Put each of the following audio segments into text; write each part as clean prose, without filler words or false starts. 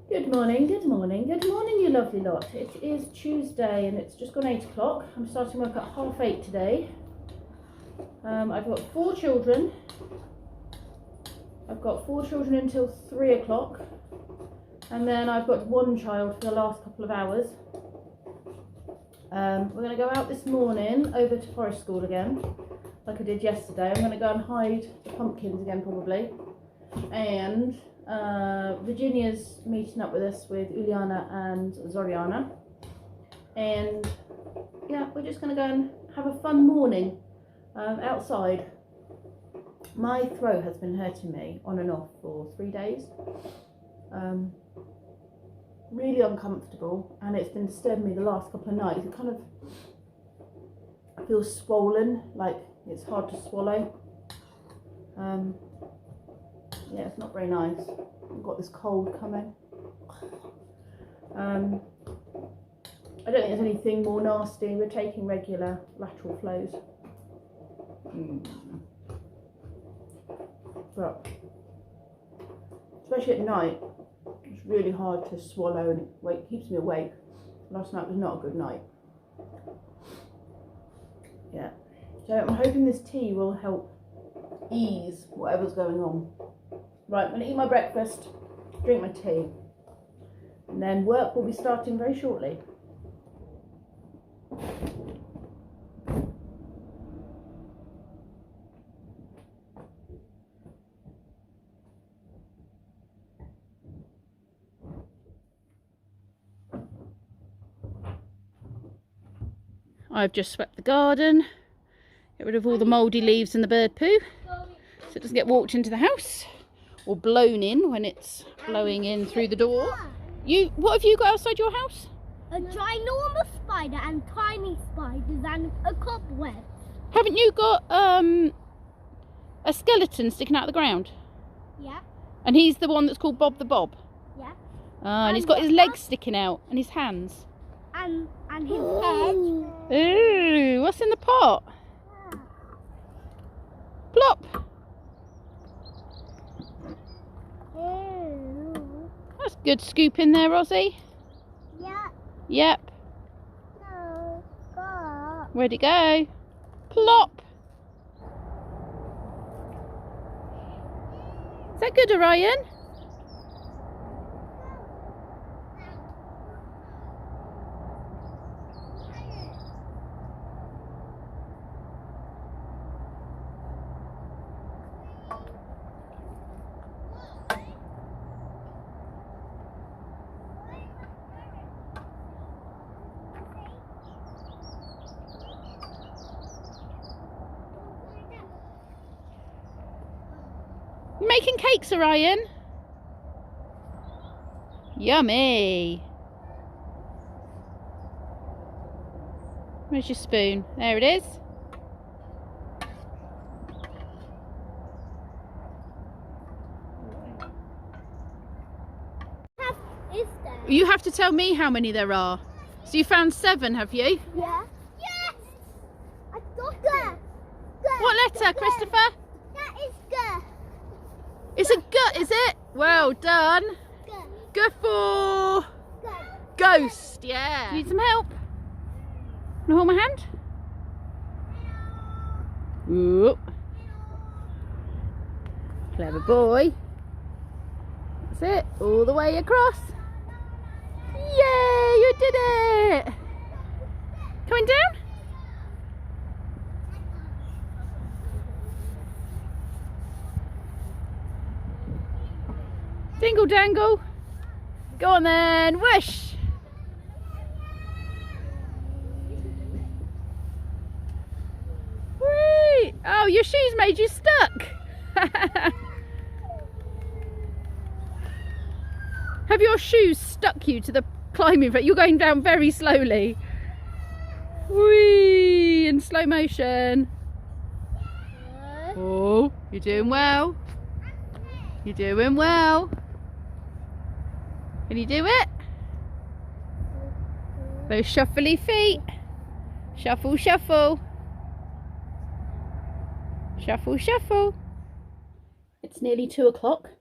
Good morning, good morning, good morning, you lovely lot. It is Tuesday and it's just gone 8 o'clock. I'm starting work at 8:30 today. I've got 4 children. I've got 4 children until 3 o'clock. And then I've got 1 child for the last couple of hours. We're going to go out this morning over to forest school again, like I did yesterday. I'm going to go and hide the pumpkins again probably. And Virginia's meeting up with us with Uliana and Zoriana, and yeah, we're just going to go and have a fun morning outside. My throat has been hurting me on and off for 3 days, really uncomfortable, and it's been disturbing me the last couple of nights. It kind of feels swollen, like it's hard to swallow. Yeah, it's not very nice. I've got this cold coming. I don't think there's anything more nasty. We're taking regular lateral flows. But especially at night, it's really hard to swallow and it keeps me awake. Last night was not a good night. Yeah. So I'm hoping this tea will help ease whatever's going on. Right, I'm going to eat my breakfast, drink my tea, and then work will be starting very shortly. I've just swept the garden, get rid of all the mouldy leaves and the bird poo, so it doesn't get walked into the house. Or blown in when it's blowing in through the door. What have you got outside your house? A ginormous spider and tiny spiders and a cobweb. Haven't you got a skeleton sticking out of the ground? Yeah. And he's the one that's called Bob the Bob? Yeah. And he's got his legs sticking out and his hands. And his head. Ooh, what's in the pot? Plop. That's good scoop in there, Rosie. Yeah. Yep. No. Go. Where'd it go? Plop. Is that good, Orion? You making cakes, Orion? Yummy. Where's your spoon? There it is. You have to tell me how many there are. So you found 7, have you? Yeah. Yes! I got it. What letter, Christopher? That is good. It's a gut, is it? Well done. Go for ghost, yeah. Need some help? Wanna hold my hand? Ooh. Clever boy. That's it, all the way across. Yay, you did it! Coming down? Dingle dangle. Go on then, whoosh. Whee! Oh, your shoes made you stuck. Have your shoes stuck you to the climbing frame? You're going down very slowly. Whee! In slow motion. Oh, you're doing well. You're doing well. Can you do it? Those shuffly feet. Shuffle, shuffle. Shuffle, shuffle. It's nearly 2 o'clock.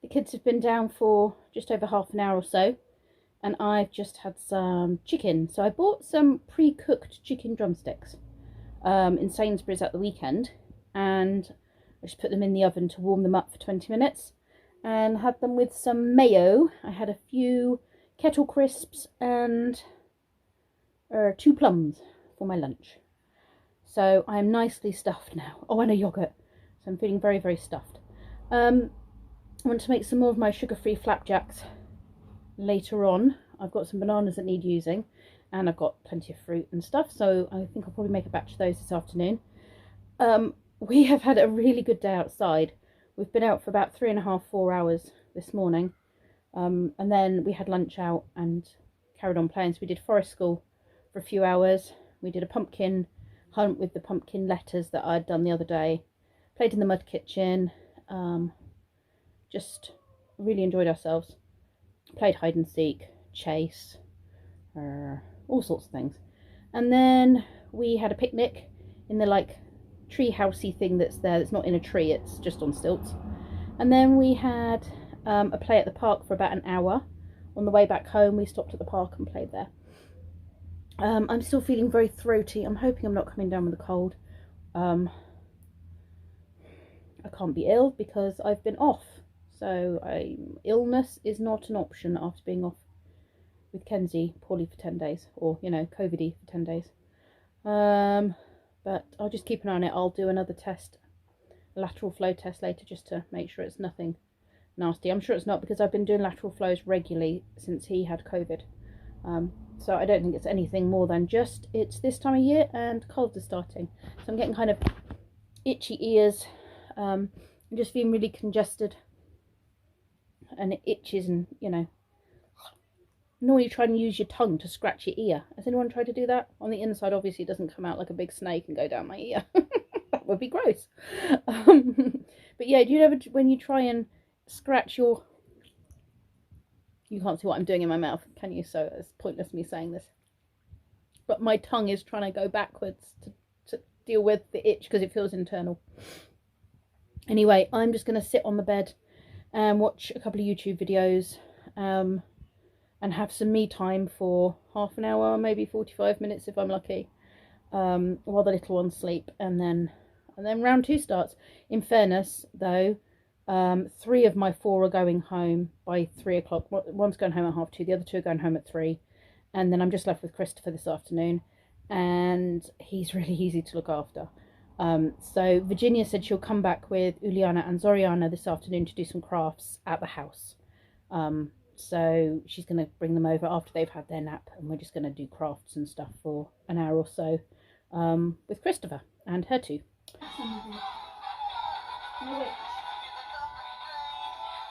The kids have been down for just over half an hour or so, and I've just had some chicken. So I bought some pre-cooked chicken drumsticks in Sainsbury's at the weekend, and I just put them in the oven to warm them up for 20 minutes and had them with some mayo. I had a few kettle crisps and 2 plums for my lunch. So I am nicely stuffed now. Oh, and a yoghurt. So I'm feeling very, very stuffed. I want to make some more of my sugar-free flapjacks later on. I've got some bananas that need using, and I've got plenty of fruit and stuff, so I think I'll probably make a batch of those this afternoon. We have had a really good day outside. We've been out for about 3.5, 4 hours this morning, and then we had lunch out and carried on playing. So we did forest school for a few hours. We did a pumpkin hunt with the pumpkin letters that I'd done the other day. Played in the mud kitchen. Just really enjoyed ourselves. Played hide and seek, chase, all sorts of things. And then we had a picnic in the like tree housey thing that's there. It's not in a tree, it's just on stilts. And then we had a play at the park for about an hour. On the way back home we stopped at the park and played there. I'm still feeling very throaty. I'm hoping I'm not coming down with a cold. I can't be ill because I've been off. So illness is not an option after being off with Kenzie poorly for 10 days. Or, you know, COVID-y for 10 days. But I'll just keep an eye on it. I'll do another test, a lateral flow test later, just to make sure it's nothing nasty. I'm sure it's not, because I've been doing lateral flows regularly since he had COVID. So I don't think it's anything more than just it's this time of year and colds are starting. So I'm getting kind of itchy ears. I'm just feeling really congested. And it itches, and you know, normally you try and use your tongue to scratch your ear. Has anyone tried to do that? On the inside, obviously, it doesn't come out like a big snake and go down my ear. That would be gross. But yeah, do you ever, when you try and scratch your... You can't see what I'm doing in my mouth, can you? So it's pointless me saying this. But my tongue is trying to go backwards to deal with the itch because it feels internal. Anyway, I'm just going to sit on the bed and watch a couple of YouTube videos and have some me time for half an hour, maybe 45 minutes if I'm lucky, while the little ones sleep, and then round 2 starts. In fairness though, 3 of my 4 are going home by 3 o'clock. One's going home at 2:30, the other 2 are going home at 3, and then I'm just left with Christopher this afternoon, and he's really easy to look after. So Virginia said she'll come back with Uliana and Zoriana this afternoon to do some crafts at the house. So she's going to bring them over after they've had their nap, and we're just going to do crafts and stuff for an hour or so with Christopher and her 2.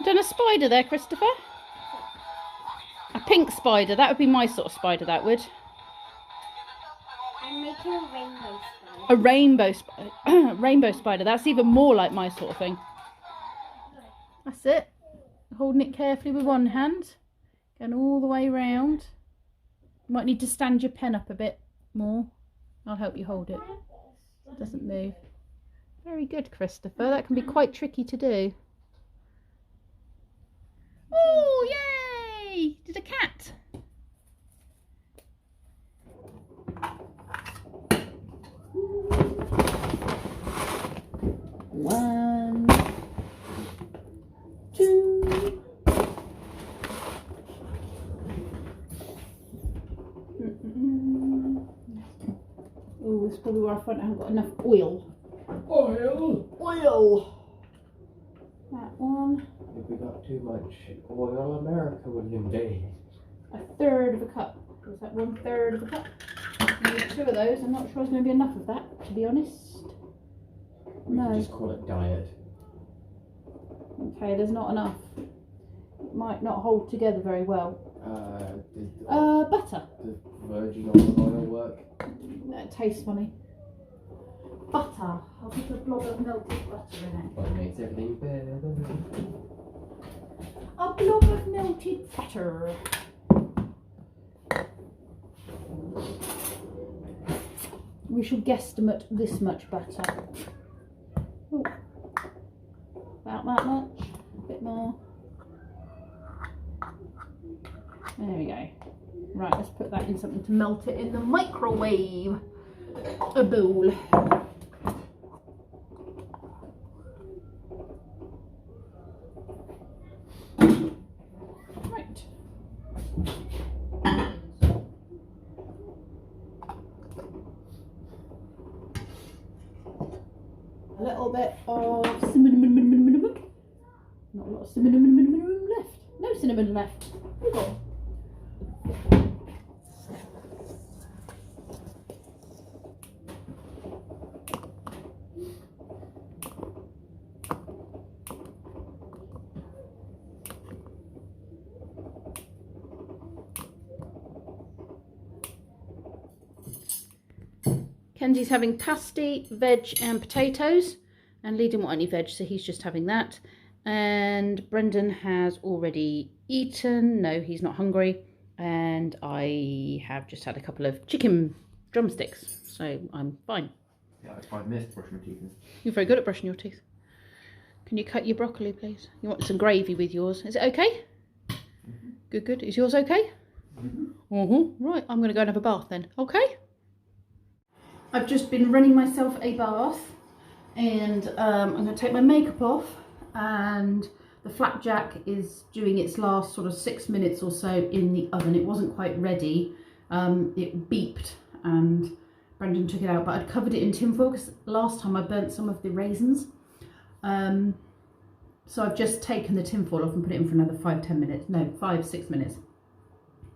Done a spider there, Christopher? A pink spider. That would be my sort of spider, that would. I'm making a rainbow spider. A rainbow spider. Rainbow spider. That's even more like my sort of thing. That's it. Holding it carefully with one hand. Going all the way round. You might need to stand your pen up a bit more. I'll help you hold it. It doesn't move. Very good, Christopher. That can be quite tricky to do. Oh, yay! Did a cat? One, 2. Oh, this is probably where I find I haven't got enough oil. Oil! That one. If we got too much oil, America would invade. 1/3 of a cup. Is that 1/3 of a cup? I need 2 of those. I'm not sure there's going to be enough of that, to be honest. We could just call it diet. Okay, there's not enough. It might not hold together very well. Butter. Does virgin olive oil work? It tastes funny. Butter. I'll put a blob of melted butter in it. What makes everything better? A blob of melted butter. We shall guesstimate this much butter. Ooh. About that much. A bit more. There we go. Right, let's put that in something to melt it in the microwave. A bowl. Right. A little bit of cinnamon. Not a lot of cinnamon left. No cinnamon left. We've got. Kenzie's having pasty, veg and potatoes, and Lee didn't want any veg, so he's just having that. And Brendan has already eaten. No, he's not hungry. And I have just had a couple of chicken drumsticks, so I'm fine. Yeah, I missed brushing my teeth. You're very good at brushing your teeth. Can you cut your broccoli, please? You want some gravy with yours? Is it okay? Mm-hmm. Good, good. Is yours okay? Mm-hmm. Right, I'm going to go and have a bath then. Okay? I've just been running myself a bath, and I'm going to take my makeup off, and the flapjack is doing its last sort of 6 minutes or so in the oven. It wasn't quite ready. It beeped and Brendan took it out, but I'd covered it in tinfoil because last time I burnt some of the raisins. So I've just taken the tinfoil off and put it in for another 5-6 minutes.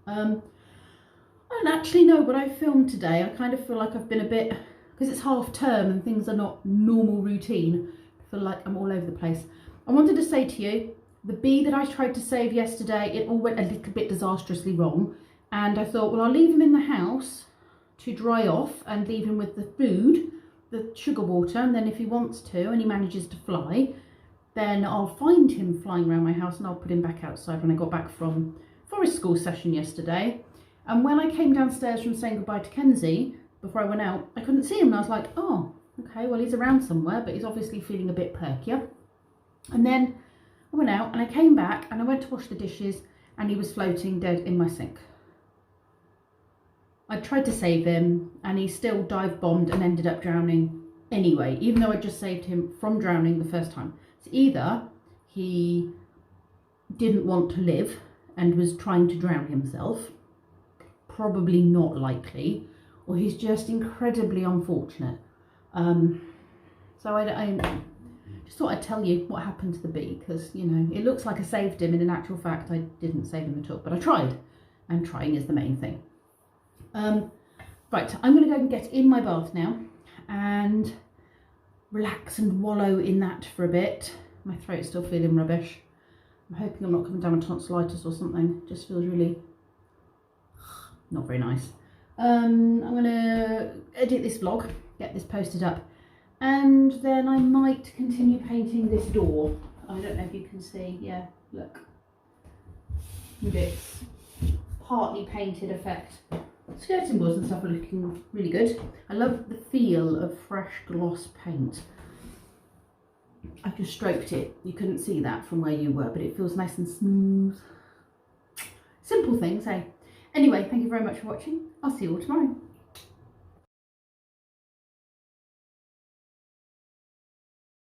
I don't actually know what I filmed today. I kind of feel like I've been a bit, because it's half term and things are not normal routine, I feel like I'm all over the place. I wanted to say to you, the bee that I tried to save yesterday, it all went a little bit disastrously wrong. And I thought, well, I'll leave him in the house to dry off and leave him with the food, the sugar water, and then if he wants to and he manages to fly, then I'll find him flying around my house and I'll put him back outside when I got back from forest school session yesterday. And when I came downstairs from saying goodbye to Kenzie, before I went out, I couldn't see him. And I was like, oh, okay, well, he's around somewhere, but he's obviously feeling a bit perkier. And then I went out and I came back and I went to wash the dishes and he was floating dead in my sink. I tried to save him and he still dive bombed and ended up drowning anyway, even though I just saved him from drowning the first time. So either he didn't want to live and was trying to drown himself, probably not likely, or he's just incredibly unfortunate. So I just thought I'd tell you what happened to the bee, because, you know, it looks like I saved him, and in actual fact I didn't save him at all, but I tried, and trying is the main thing. Right, I'm going to go and get in my bath now and relax and wallow in that for a bit. My throat's still feeling rubbish. I'm hoping I'm not coming down with tonsillitis or something. It just feels really not very nice. I'm going to edit this vlog, get this posted up, and then I might continue painting this door. I don't know if you can see, yeah, look. With its partly painted effect. Skirting boards and stuff are looking really good. I love the feel of fresh gloss paint. I've just stroked it. You couldn't see that from where you were, but it feels nice and smooth. Simple things, eh? Anyway, thank you very much for watching. I'll see you all tomorrow.